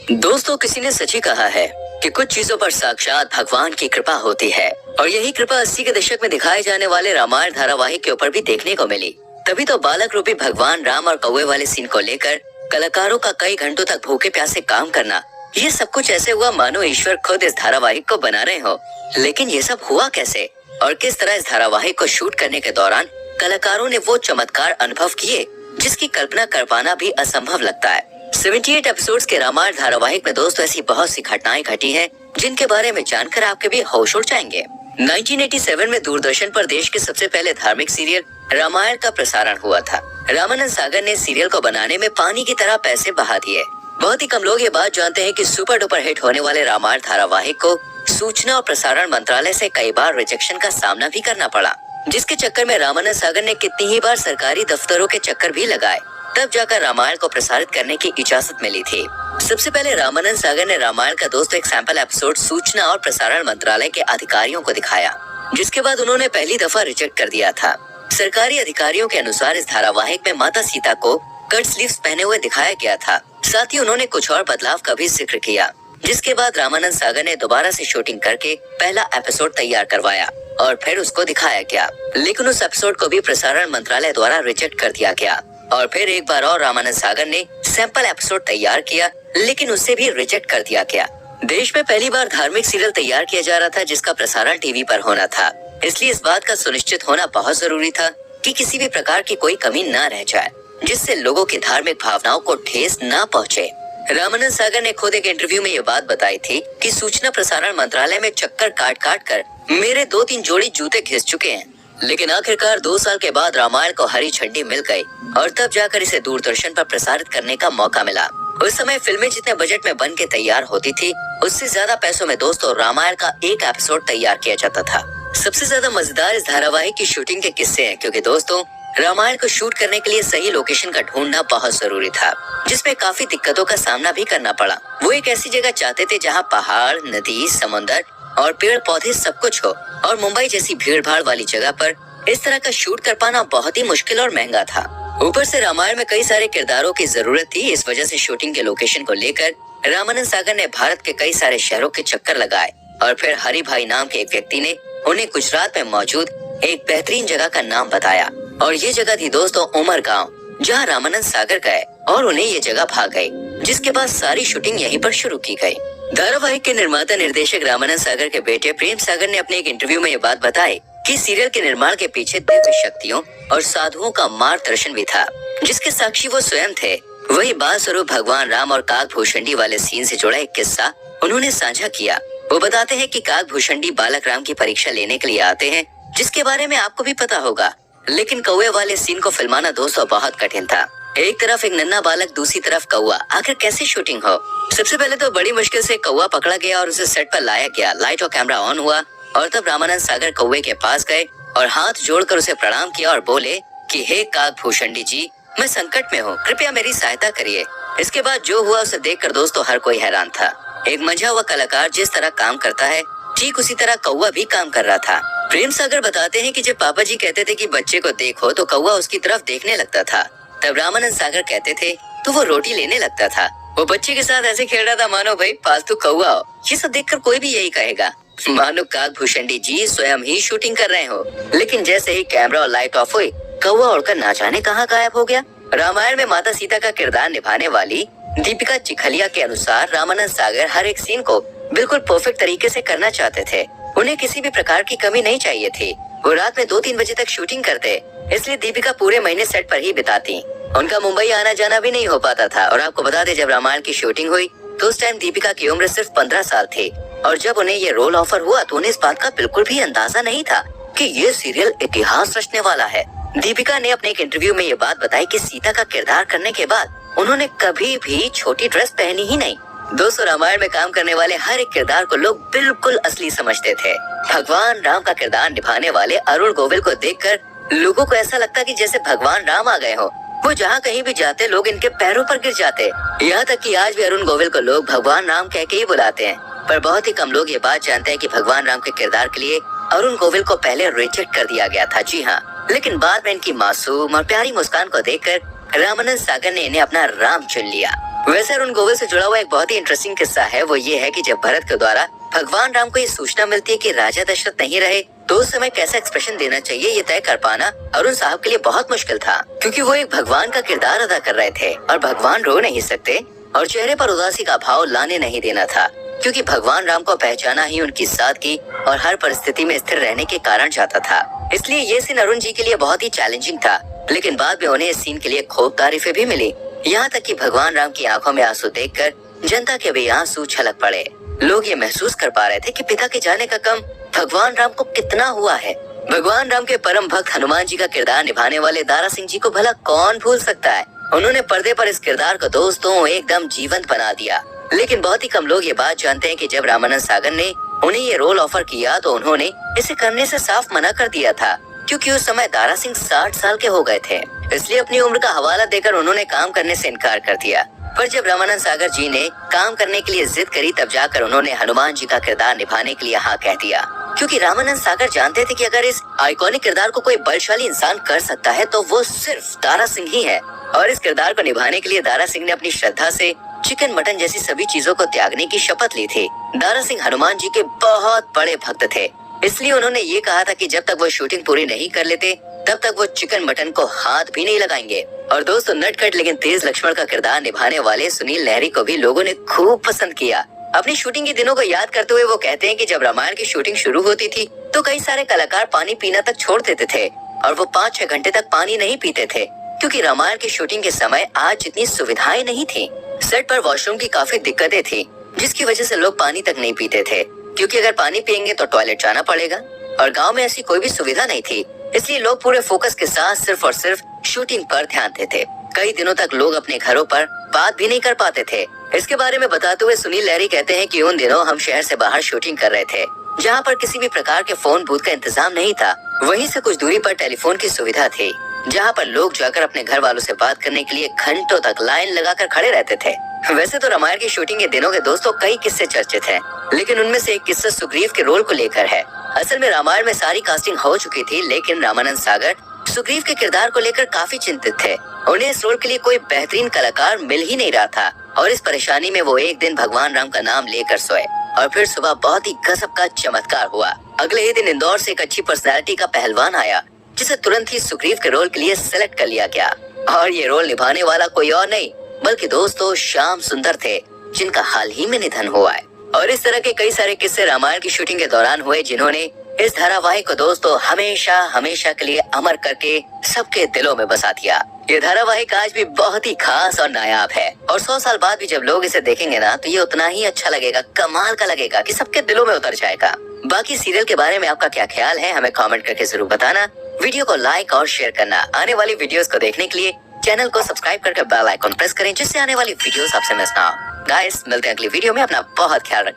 दोस्तों, किसी ने सच ही कहा है कि कुछ चीजों पर साक्षात भगवान की कृपा होती है और यही कृपा 80 के दशक में दिखाए जाने वाले रामायण धारावाहिक के ऊपर भी देखने को मिली। तभी तो बालक रूपी भगवान राम और कौवे वाले सीन को लेकर कलाकारों का कई घंटों तक भूखे प्यासे काम करना, ये सब कुछ ऐसे हुआ मानो ईश्वर खुद इस धारावाहिक को बना रहे हो। लेकिन ये सब हुआ कैसे और किस तरह इस धारावाहिक को शूट करने के दौरान कलाकारों ने वो चमत्कार अनुभव किए जिसकी कल्पना कर पाना भी असंभव लगता है। 78 एपिसोड्स के रामायण धारावाहिक में दोस्तों ऐसी बहुत सी घटनाएं घटी हैं जिनके बारे में जानकर आपके भी होश उड़ जाएंगे। 1987 में दूरदर्शन पर देश के सबसे पहले धार्मिक सीरियल रामायण का प्रसारण हुआ था। रामानंद सागर ने सीरियल को बनाने में पानी की तरह पैसे बहा दिए। बहुत ही कम लोग ये बात जानते हैं कि सुपर डुपर हिट होने वाले रामायण धारावाहिक को सूचना और प्रसारण मंत्रालय से कई बार रिजेक्शन का सामना भी करना पड़ा, जिसके चक्कर में रामानंद सागर ने कितनी ही बार सरकारी दफ्तरों के चक्कर भी लगाए, तब जाकर रामायण को प्रसारित करने की इजाजत मिली थी। सबसे पहले रामानंद सागर ने रामायण का दोस्तों एक सैंपल एपिसोड सूचना और प्रसारण मंत्रालय के अधिकारियों को दिखाया, जिसके बाद उन्होंने पहली दफा रिजेक्ट कर दिया था। सरकारी अधिकारियों के अनुसार इस धारावाहिक में माता सीता को कट स्लीव्स पहने हुए दिखाया गया था। साथ ही उन्होंने कुछ और बदलाव का भी जिक्र किया, जिसके बाद रामानंद सागर ने दोबारा से शूटिंग करके पहला एपिसोड तैयार करवाया और फिर उसको दिखाया गया। लेकिन उस एपिसोड को भी प्रसारण मंत्रालय द्वारा रिजेक्ट कर दिया गया और फिर एक बार और रामानंद सागर ने सैंपल एपिसोड तैयार किया, लेकिन उससे भी रिजेक्ट कर दिया गया। देश में पहली बार धार्मिक सीरियल तैयार किया जा रहा था जिसका प्रसारण टीवी पर होना था, इसलिए इस बात का सुनिश्चित होना बहुत जरूरी था कि किसी भी प्रकार की कोई कमी न रह जाए, जिससे लोगों की धार्मिक भावनाओं को ठेस न पहुंचे। रामानंद सागर ने खुद एक इंटरव्यू में ये बात बताई थी कि सूचना प्रसारण मंत्रालय में चक्कर काट काट कर मेरे 2-3 जोड़ी जूते घिस चुके हैं, लेकिन आखिरकार 2 साल के बाद रामायण को हरी झंडी मिल गई और तब जाकर इसे दूरदर्शन पर प्रसारित करने का मौका मिला। उस समय फिल्में जितने बजट में बन के तैयार होती थी, उससे ज्यादा पैसों में दोस्तों रामायण का एक एपिसोड तैयार किया जाता था। सबसे ज्यादा मजेदार इस धारावाहिक की शूटिंग के किस्से हैं, क्योंकि दोस्तों रामायण को शूट करने के लिए सही लोकेशन का ढूंढना बहुत जरूरी था, जिसमें काफी दिक्कतों का सामना भी करना पड़ा। वो एक ऐसी जगह चाहते थे जहाँ पहाड़, नदी, समुद्र और पेड़ पौधे सब कुछ हो, और मुंबई जैसी भीड़ भाड़ वाली जगह पर इस तरह का शूट कर पाना बहुत ही मुश्किल और महंगा था। ऊपर से रामायण में कई सारे किरदारों की जरूरत थी। इस वजह से शूटिंग के लोकेशन को लेकर रामानंद सागर ने भारत के कई सारे शहरों के चक्कर लगाए और फिर हरि भाई नाम के एक व्यक्ति ने उन्हें गुजरात में मौजूद एक बेहतरीन जगह का नाम बताया, और ये जगह थी दोस्तों उमरगांव, जहाँ रामानंद सागर गए और उन्हें ये जगह भाग गई, जिसके बाद सारी शूटिंग यहीं पर शुरू की गई। धारावाहिक के निर्माता निर्देशक रामानंद सागर के बेटे प्रेम सागर ने अपने एक इंटरव्यू में ये बात बताई कि सीरियल के निर्माण के पीछे दिव्य शक्तियों और साधुओं का मार्गदर्शन भी था, जिसके साक्षी वो स्वयं थे। वही बाल स्वरूप भगवान राम और काकभूषणी वाले सीन से जुड़ा एक किस्सा उन्होंने साझा किया। वो बताते हैं कि काकभूषणी बालक राम की परीक्षा लेने के लिए आते हैं, जिसके बारे में आपको भी पता होगा, लेकिन कौवे वाले सीन को फिल्माना दोस्तों बहुत कठिन था। एक तरफ एक नन्हा बालक, दूसरी तरफ कौवा, आखिर कैसे शूटिंग हो? सबसे पहले तो बड़ी मुश्किल से कौवा पकड़ा गया और उसे सेट पर लाया गया। लाइट और कैमरा ऑन हुआ और तब रामानंद सागर कौवे के पास गए और हाथ जोड़कर उसे प्रणाम किया और बोले कि हे काकभूषणी जी, मैं संकट में हूँ, कृपया मेरी सहायता करिए। इसके बाद जो हुआ उसे देखकर दोस्तों हर कोई हैरान था। एक मंझा हुआ कलाकार जिस तरह काम करता है, ठीक उसी तरह कौवा भी काम कर रहा था। प्रेम सागर बताते हैं कि जब पापा जी कहते थे कि बच्चे को देखो तो कौवा उसकी तरफ देखने लगता था। तब रामानंद सागर कहते थे तो वो रोटी लेने लगता था। वो बच्चे के साथ ऐसे खेल रहा था मानो भाई पालतू कौवा हो। ये सब देखकर कोई भी यही कहेगा मानो काकभूषणी जी स्वयं ही शूटिंग कर रहे हो। लेकिन जैसे ही कैमरा और लाइट ऑफ हुई, कौवा उड़कर ना जाने कहाँ गायब हो गया। रामायण में माता सीता का किरदार निभाने वाली दीपिका चिखलिया के अनुसार रामानंद सागर हर एक सीन को बिल्कुल परफेक्ट तरीके से करना चाहते थे। उन्हें किसी भी प्रकार की कमी नहीं चाहिए थी। वो रात में 2-3 बजे तक शूटिंग करते, इसलिए दीपिका पूरे महीने सेट पर ही बिताती। उनका मुंबई आना जाना भी नहीं हो पाता था। और आपको बता दें, जब रामायण की शूटिंग हुई तो उस टाइम दीपिका की उम्र सिर्फ 15 साल थी, और जब उन्हें ये रोल ऑफर हुआ तो उन्हें इस बात का बिल्कुल भी अंदाजा नहीं था कि ये सीरियल इतिहास रचने वाला है। दीपिका ने अपने एक इंटरव्यू में ये बात बताई कि सीता का किरदार करने के बाद उन्होंने कभी भी छोटी ड्रेस पहनी ही नहीं। दोस्तों, रामायण में काम करने वाले हर एक किरदार को लोग बिल्कुल असली समझते थे। भगवान राम का किरदार निभाने वाले अरुण गोविल को देखकर लोगों को ऐसा लगता कि जैसे भगवान राम आ गए हो। वो जहाँ कहीं भी जाते लोग इनके पैरों पर गिर जाते। यहाँ तक कि आज भी अरुण गोविल को लोग भगवान राम कह के ही बुलाते हैं। पर बहुत ही कम लोग ये बात जानते हैं कि भगवान राम के किरदार के लिए अरुण गोविल को पहले रिजेक्ट कर दिया गया था। जी हाँ, लेकिन बाद में इनकी मासूम और प्यारी मुस्कान को देखकर रामानंद सागर ने इन्हें अपना राम चुन लिया। वैसे अरुण गोविल से जुड़ा हुआ एक बहुत ही इंटरेस्टिंग किस्सा है, वो ये है कि जब भरत के द्वारा भगवान राम को ये सूचना मिलती है कि राजा दशरथ नहीं रहे, तो उस समय कैसा एक्सप्रेशन देना चाहिए ये तय कर पाना अरुण साहब के लिए बहुत मुश्किल था, क्योंकि वो एक भगवान का किरदार अदा कर रहे थे और भगवान रो नहीं सकते और चेहरे पर उदासी का भाव लाने नहीं देना था, क्योंकि भगवान राम को पहचाना ही उनकी सादगी और हर परिस्थिति में स्थिर रहने के कारण चाहता था। इसलिए ये सीन अरुण जी के लिए बहुत ही चैलेंजिंग था, लेकिन बाद में उन्हें इस सीन के लिए खूब तारीफें भी मिली। यहाँ तक कि भगवान राम की आंखों में आंसू देखकर जनता के भी आंसू छलक पड़े। लोग ये महसूस कर पा रहे थे कि पिता के जाने का गम भगवान राम को कितना हुआ है। भगवान राम के परम भक्त हनुमान जी का किरदार निभाने वाले दारा सिंह जी को भला कौन भूल सकता है। उन्होंने पर्दे पर इस किरदार को दोस्तों एकदम जीवंत बना दिया। लेकिन बहुत ही कम लोग ये बात जानते हैं कि जब रामानंद सागर ने उन्हें ये रोल ऑफर किया तो उन्होंने इसे करने से साफ मना कर दिया था, क्योंकि उस समय दारा सिंह 60 साल के हो गए थे। इसलिए अपनी उम्र का हवाला देकर उन्होंने काम करने से इनकार कर दिया। पर जब रामानंद सागर जी ने काम करने के लिए जिद करी, तब जाकर उन्होंने हनुमान जी का किरदार निभाने के लिए हाँ कह दिया, क्योंकि रामानंद सागर जानते थे कि अगर इस आइकॉनिक किरदार को कोई बलशाली इंसान कर सकता है तो वो सिर्फ दारा सिंह ही है। और इस किरदार को निभाने के लिए दारा सिंह ने अपनी श्रद्धा से चिकन मटन जैसी सभी चीजों को त्यागने की शपथ ली थी। दारा सिंह हनुमान जी के बहुत बड़े भक्त थे, इसलिए उन्होंने ये कहा था कि जब तक वो शूटिंग पूरी नहीं कर लेते तब तक वो चिकन मटन को हाथ भी नहीं लगाएंगे। और दोस्तों, नटखट लेकिन तेज लक्ष्मण का किरदार निभाने वाले सुनील लहरी को भी लोगों ने खूब पसंद किया। अपनी शूटिंग के दिनों को याद करते हुए वो कहते हैं कि जब रामायण की शूटिंग शुरू होती थी तो कई सारे कलाकार पानी पीना तक छोड़ देते थे और वो 5-6 घंटे तक पानी नहीं पीते थे, क्योंकि रामायण की शूटिंग के समय आज जितनी सुविधाएं नहीं थी। सेट पर वॉशरूम की काफी दिक्कतें थी, जिसकी वजह से लोग पानी तक नहीं पीते थे, क्योंकि अगर पानी पियेंगे तो टॉयलेट जाना पड़ेगा और गांव में ऐसी कोई भी सुविधा नहीं थी। इसलिए लोग पूरे फोकस के साथ सिर्फ और सिर्फ शूटिंग पर ध्यान देते। कई दिनों तक लोग अपने घरों पर बात भी नहीं कर पाते थे। इसके बारे में बताते हुए सुनील लहरी कहते हैं कि उन दिनों हम शहर से बाहर शूटिंग कर रहे थे, जहाँ पर किसी भी प्रकार के फोन बूथ का इंतजाम नहीं था। वहीं से कुछ दूरी पर टेलीफोन की सुविधा थी, जहाँ पर लोग जाकर अपने घर वालों से बात करने के लिए घंटों तक लाइन लगाकर खड़े रहते थे। वैसे तो रामायण की शूटिंग के दिनों के दोस्तों कई किस्से चर्चित हैं, लेकिन उनमें से एक किस्सा सुग्रीव के रोल को लेकर है। असल में रामायण में सारी कास्टिंग हो चुकी थी, लेकिन रामानंद सागर सुग्रीव के किरदार को लेकर काफी चिंतित थे। उन्हें इस रोल के लिए कोई बेहतरीन कलाकार मिल ही नहीं रहा था और इस परेशानी में वो एक दिन भगवान राम का नाम लेकर सोए और फिर सुबह बहुत ही गजब का चमत्कार हुआ। अगले ही दिन इंदौर से एक अच्छी पर्सनैलिटी का पहलवान आया, जिसे तुरंत ही सुग्रीव के रोल के लिए सेलेक्ट कर लिया गया। और ये रोल निभाने वाला कोई और नहीं बल्कि दोस्तों श्याम सुंदर थे, जिनका हाल ही में निधन हुआ है। और इस तरह के कई सारे किस्से रामायण की शूटिंग के दौरान हुए, जिन्होंने इस धारावाहिक को दोस्तों हमेशा हमेशा के लिए अमर करके सबके दिलों में बसा दिया। ये धारावाहिक आज भी बहुत ही खास और नायाब है और 100 साल बाद भी जब लोग इसे देखेंगे ना तो ये उतना ही अच्छा लगेगा, कमाल का लगेगा कि सबके दिलों में उतर जाएगा। बाकी सीरियल के बारे में आपका क्या ख्याल है, हमें कमेंट करके जरूर बताना। वीडियो को लाइक और शेयर करना। आने वाली वीडियोस को देखने के लिए चैनल को सब्सक्राइब करके बेल आइकन प्रेस करें, जिससे आने वाली वीडियोस आपसे मिस ना हो। गाइस, मिलते हैं अगली वीडियो में। अपना बहुत ख्याल रखें।